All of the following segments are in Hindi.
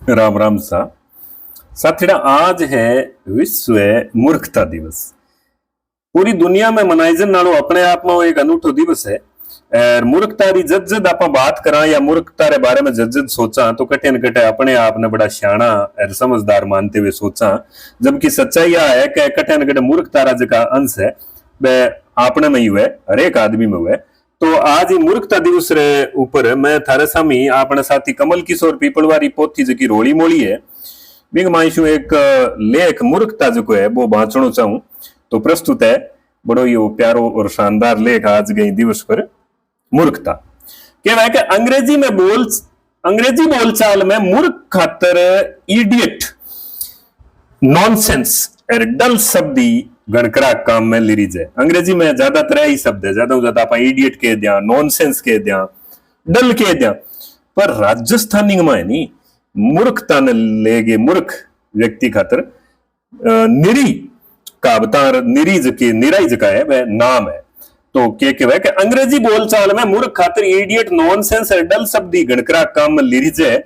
राम राम सा साथीड़ा। आज है विश्व मूर्खता दिवस। पूरी दुनिया में मनाई जन नालो अपने आप में वो एक अनूठो दिवस है। और मूर्खता री जद जद आप बात करा या मूर्खता रे बारे में जद जद सोचा तो कटे न कटे अपने आप ने बड़ा सियाना और समझदार मानते हुए सोचा, जबकि सच्चाई यह है कि कटे न कटे मूर्खता रा जका अंश है वह आपने में ही हुए, हर एक आदमी में हुए। तो आज ही मूर्खता दिवस रे ऊपर मैं थारे सामी अपने साथी कमल किशोर पीपलवारी पोथी जकी रोली मोली है बिग माइशु एक लेख मूर्खता जो है वो बांचना चाहूं तो प्रस्तुत है। बड़ो यो प्यारो और शानदार लेख आज गई दिवस पर मूर्खता। क्या है कि अंग्रेजी बोलचाल में मूर्ख खातर इडियट, नॉनसेंस और डल शब्द गणकरा काम में लिरी जाए। अंग्रेजी में ज्यादातर यही शब्द है, ज्यादा आप इडियट कह दिया, नॉनसेंस कह दिया, डल कह दिया। पर राजस्थानी में है नी मूर्खता ने ले गए मूर्ख व्यक्ति खातर निरी का अवतार निराई जका है वह नाम है। तो के वह कि अंग्रेजी बोलचाल में मूर्ख खातर इडियट, नॉनसेंस और डल शब्द गणकरा काम में लिरी जाए।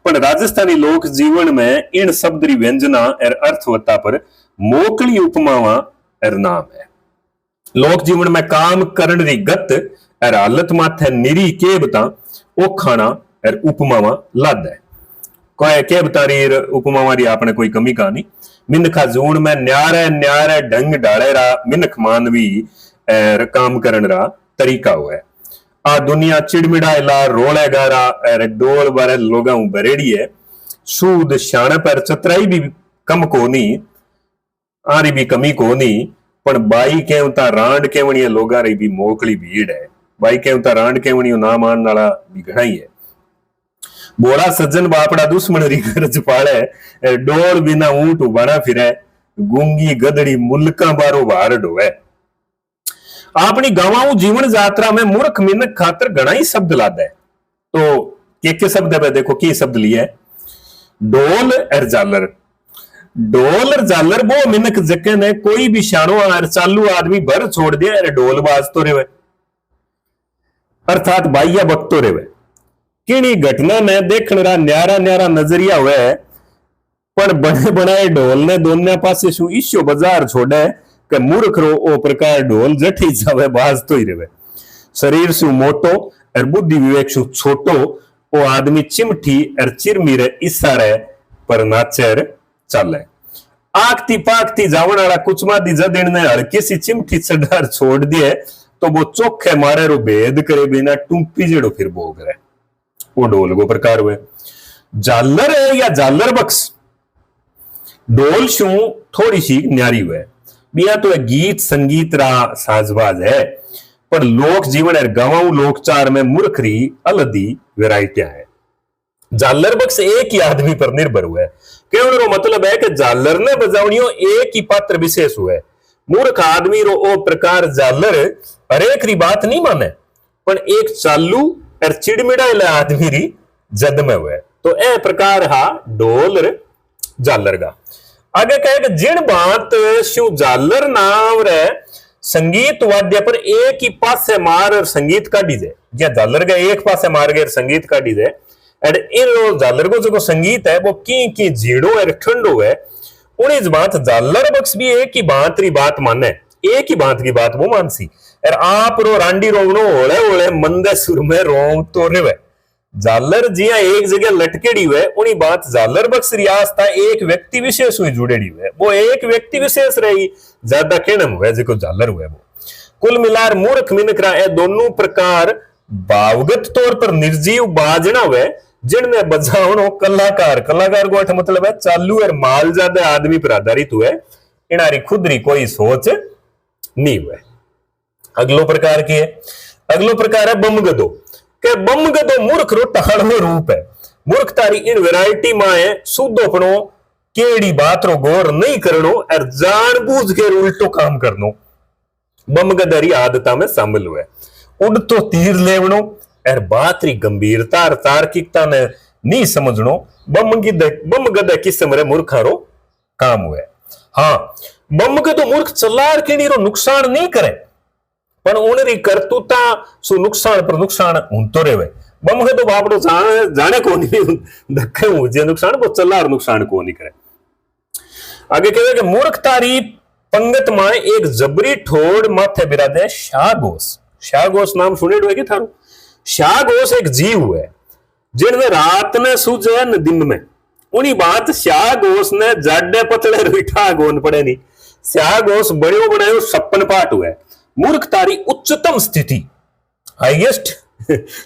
पर राजस्थानी लोक जीवन में इन शब्द री व्यंजना और अर्थवत्ता पर मोकली उपमावा और नाम है। लोक जीवन में काम करने री गत और हालत माथे निरी के बता ओ खाना और उपमावा लाद है। कोई के बता रही उपमावा री आपने कोई कमी कहानी मिनखा जून में न्यारे न्यारे ढंग डाले रा मिनख मानवी और काम करने रा तरीका हुआ है। आ दुनिया चिड़मिड़ाएला रोलेगा रा और डोल बारे लोगा बरेड़ी है। सूद शाने पर चतराई भी कम कोनी, आरी भी कमी कोनी। पण बाई केवता रांड केवणी लोगा री भी मोकली भीड़ है। बाई केवता रांड केवणी ना मान नाला भी घणा ही है। बोला सज्जन बापड़ा दुश्मन री गरज पाले, डोल बिना ऊंट उबाना फिरे, गूंगी गदड़ी मुल्का बारो बाहर डोवे। अपनी गवाऊ जीवन यात्रा में मूर्ख मिनक खातर घना ही शब्द लादा है। तो के शब्द है देखो की शब्द लिए डोल और जालर। डोल और जालर वो मिनक जके ने कोई भी शानो और चालू आदमी भर छोड़ दिया अरे डोल बाजतो रेवे, अर्थात बाइया बकतो रेवे। किनी घटना में देखने रा न्यारा न्यारा नजरिया हुए पर बने बनाए ढोल ने दोनों पासे शू ईशो बाजार छोड़े के मूर्ख रो ओ प्रकार ढोल जठी जावे बाज तो ही रहे। शरीर सु मोटो और बुद्धि विवेक सु छोटो ओ आदमी चिमठी और चिरमीरे इशारे पर नाचर चले। आखती पाखती जावन वाला कुचमा दी जदिन ने हल्की सी चिमठी चढ़ार छोड़ दिए तो वो चोखे मारे रो भेद करे बिना टूंपी जेड़ो फिर भोग रहे। वो ढोल को प्रकार हुए। जालर है या जालर बक्स ढोल शू थोड़ी सी न्यारी हुए बिया तो गीत संगीत रा साजबाज है। पर लोक जीवन और गवाऊ लोकचार में मूर्खरी अलदी वेराइटियां है। जालर बक्स एक ही आदमी पर निर्भर हुआ है। केवल मतलब है कि जालर ने बजावनियो एक ही पात्र विशेष हुआ है। मूर्ख आदमी रो ओ प्रकार जालर हरेक री बात नहीं माने पर एक चालू और चिड़मिड़ाइला आदमी री जद में हुए। तो ए प्रकार हा ढोल जालर का। आगे कहे कि जिन बात शू जालर नाम रे संगीत वाद्य पर एक ही पासे मार और संगीत काटी जाए, या जालर का एक पासे मार गए संगीत काटी जाए। एंड इन जालर को जो संगीत है वो की झीड़ो और ठंडो है। उन्हीं बात जालर बक्स भी एक ही बात री बात माने, एक ही बात की बात वो मानसी। और आप रो रांडी रोगनो ओले ओले मंदे सुर में रोंग तो रेवे। जालर जिया एक जगह लटकेड़ी हुए उन्हीं बात जालर बक्स रियाज था एक व्यक्ति विशेष हुई जुड़ेड़ी हुए। वो एक व्यक्ति विशेष रही ज्यादा कहनम हुए जो जालर हुए। वो कुल मिलार मूर्ख मिनक रहा है दोनों प्रकार भावगत तौर पर निर्जीव बाजना हुए जिनने बजावनो कलाकार। कलाकार को मतलब है चालू और माल ज्यादा आदमी पर आधारित हुए। इनारी खुद री कोई सोच नहीं हुए। अगलो प्रकार की है, अगलो प्रकार है बमगदो के बमगदो मूर्ख रो टहड़ो रूप है। मूर्ख तारी इन वैरायटी में सुधोपनो केड़ी बात रो गौर नहीं करनो और जानबूझ के उल्टो काम करनो बमगदरी आदता में शामिल हुए। उड़तो तीर लेवनो और बात री गंभीरता और तार्किकता ने नहीं समझनो बमगद किस्म रे मूर्खा रो काम हुए। हाँ बमगदो मूर्ख चलार केड़ी रो नुकसान नहीं करे पण उनरी करतूता सु नुकसान पर नुकसान होतो रेवे। बम के तो बापड़ो जाने को नहीं धक्के मुझे नुकसान वो चला नुकसान को नहीं करे। आगे कहे कि मूर्ख तारी पंगत में एक जबरी ठोड़ माथे बिरादे शाहगोश। शाहगोश नाम सुने हुए थारू। शाहगोश एक जीव है जिनमें रात ने सूझे न दिन में। उन्हीं बात शाहगोश ने जाडे पतले रुठा गोन पड़े नहीं। शाहगोश बड़े बनाए सपन पाट हुए। मूर्ख तारी उच्चतम स्थिति हाईएस्ट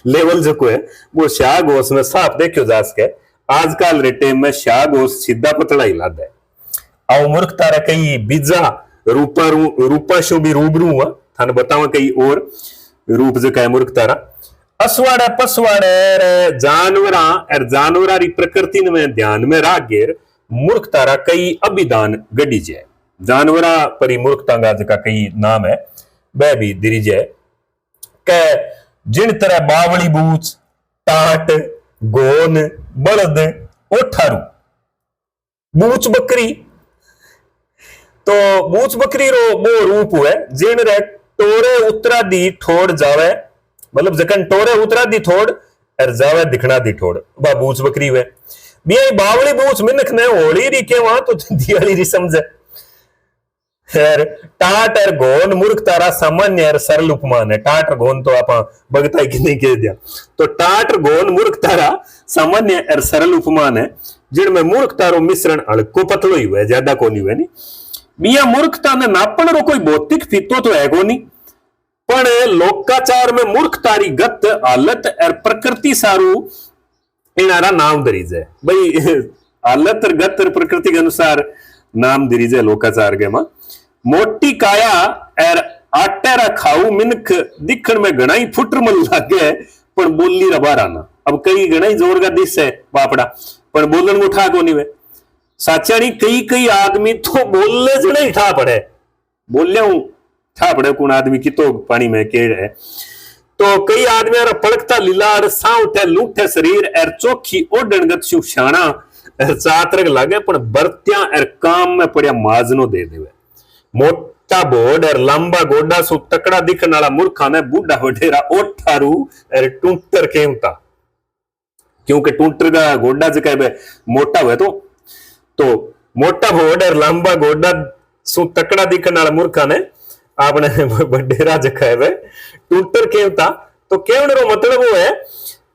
लेवल जो को है वो शाहगोश में साफ देखो जा सके। आजकल रे टाइम में शाहगोश सीधा पतला ही लाद है। आओ मूर्ख तारा कई बीजा रूपा शो भी रूबरू हुआ थाने बतावा कई और रूप जो है मूर्ख तारा असवाड़ा पसवाड़े जानवरा और जानवरा री प्रकृति में ध्यान में राख गेर मूर्ख तारा कई अभिधान गडी जाए। जानवरा परी मूर्खता का कई नाम है वह भी दिरी जाए के जिन तरह बावली बूच टाट गोन बलद ओठारू बूच बकरी। तो बूच बकरी रो वो रूप हुए जिन रे टोरे उतरा दी ठोड़ जावे मतलब जखन टोरे उतरा दी ठोड़ और जावे दिखना दी ठोड़ बा बूच बकरी हुए। बिया बावली बूच मिनख ने होली री के वहां तो दियाली री समझे। टाट और गोन मूर्ख तारा सामान्य और सरल उपमान है। टाट और गोन तो आप भगता की नहीं कह दिया। तो टाट और गोन मूर्ख तारा सामान्य और सरल उपमान है जिनमें मूर्ख तारो मिश्रण हल्को पतलो ही हुए ज्यादा को नहीं हुए नहीं। बिया मूर्खता ने नापण रो कोई भौतिक फीतो तो है को नहीं पण लोकाचार में मूर्ख तारी गत हालत और प्रकृति सारू इनारा नाम दरीज है भाई। हालत और गत और प्रकृति के अनुसार नाम दरीज है लोकाचार के मां। मोटी काया और आटेरा खाऊ मिनख दिखण में घना ही फुटर मल लागे पण बोली रबारा ना। अब कई घना ही जोर का दिस है बापड़ा पण बोलन को ठा को नहीं वे साचानी कई कई आदमी तो बोलने से नहीं ठा पड़े बोले हूं ठा पड़े कौन आदमी की तो पानी में केड़ है। तो कई आदमी पड़कता लीलार साउटे लूठे शरीर और चोखी ओडणगत शाना चातरक लागे पण बरत्या और काम में पड़िया माजनो दे देवे। मोटा बोर्ड और लंबा गोडा सु तकड़ा दिखने वाला मूर्खा ने बूढ़ा वडेरा ओठारू और टूंटर केवता क्योंकि टूंटर का गोडा जो कहे मोटा हुए तो मोटा बोर्ड और लंबा गोडा सु तकड़ा दिखने वाला मूर्खा ने आपने वडेरा जो कहे टूंटर केवता। तो केवने रो मतलब वो है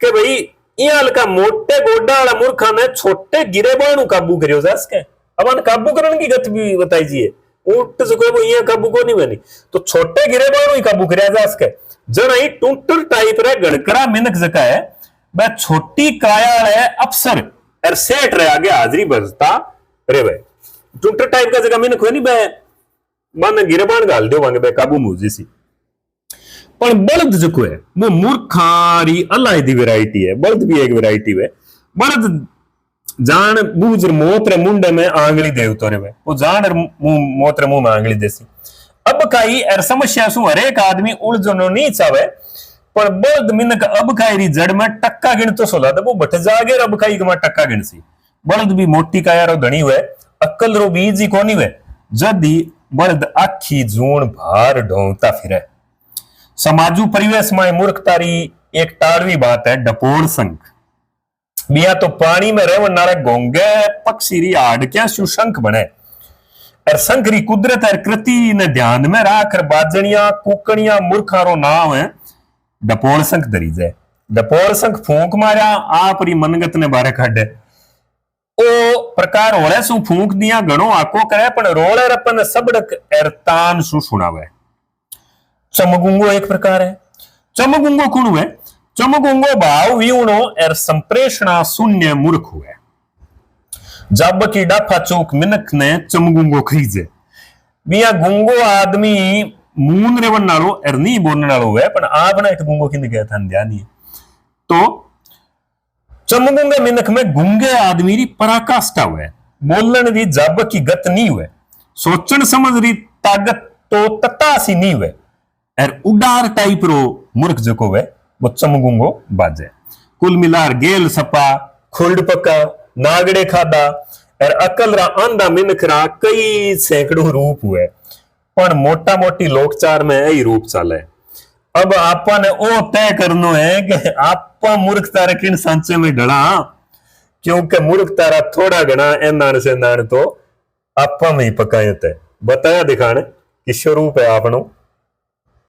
कि भाई हल्का मोटे गोडा वाला मूर्खा ने छोटे गिरेबाणु काबू करियो जा सके। अब काबू करने की गति भी बताइए ऊंट जो कोई वो ये काबू को नहीं बनी तो छोटे गिरेबाणु ही काबू करिया जा सके। जन ही टूंटर टाइप रे गड़कड़ा मिनक जका है वह छोटी काया रे अफसर और सेठ रे आगे हाजिरी बजता रे वे टूंटर टाइप का जगह मिनक है नहीं बे मन गिरेबाण गाल दो वांगे बे काबू मुजी सी। पर बलद जो है वो मूर्खारी अलग वैरायटी है। बलद भी एक वैरायटी है। बलद जान बूझ मोत्र मुंडे में आंगली दे उतरे वे वो जान मोत्र मुंह में आंगली देसी। अब काई एर समस्या सु हरेक आदमी उलझनो नहीं चाहे पर बलद मिनक अब काई री जड़ में टक्का गिन तो सोला वो बट जागे अब काई के टक्का गिन सी। बलद भी मोटी काया रो धनी हुए अक्कल रो बीज ही कोनी हुए जदी बलद आखी जून भार ढोंता फिरे। समाजू परिवेश में मूर्खतारी एक टाड़वी बात है डपोर संख। बिया तो पानी में रहने वाले गोंगे पक्षी री आड़ क्या सुशंख बने और शंख री कुदरत और कृति ने ध्यान में रखकर बाजनिया कुकड़िया मूर्खारो नाम है डपोर संख दरी जाए। डपोर संख फूंक मारा आप री मनगत ने बारे काढ़े ओ प्रकार होले सु फूंक दिया घणो आको करे पण रोले रपन सबड़क एर तान सु सुनावे। चमगुंगो एक प्रकार है। चमगुंगो कौन हुए? चमगुंगो भाव विउणो एर संप्रेषणा शून्य मूर्ख हुए। जब की डाफा चौक मिनक ने चमगुंगो खरीजे बिया गुंगो आदमी मून रेवन नालो एर नहीं बोलने नालो हुए पण आपने एक गुंगो किंद गया था ध्यान नहीं। तो चमगुंगे मिनक में गुंगे आदमी री पराकाष्ठा हुए बोलन री जब की गत नहीं हुए सोचन समझ री ताकत तो तता सी नहीं हुए एर उडार टाइप रो मूर्ख जो हुए वो चमगुंगो बाजे। कुल मिलार गेल सपा खुल्ड पका नागड़े खादा और अकल रा आंधा मिनख रा कई सैकड़ों रूप हुए पण मोटा मोटी लोकचार में यही रूप चले। अब आपने ओ तय करनो है कि आप आपां मूर्खता रखिन सांचे में ढला, क्योंकि मूर्खता रा थोड़ा घना एंदान से नान तो आपां में ही पकायत है। बताया दिखाने कि स्वरूप है आपनो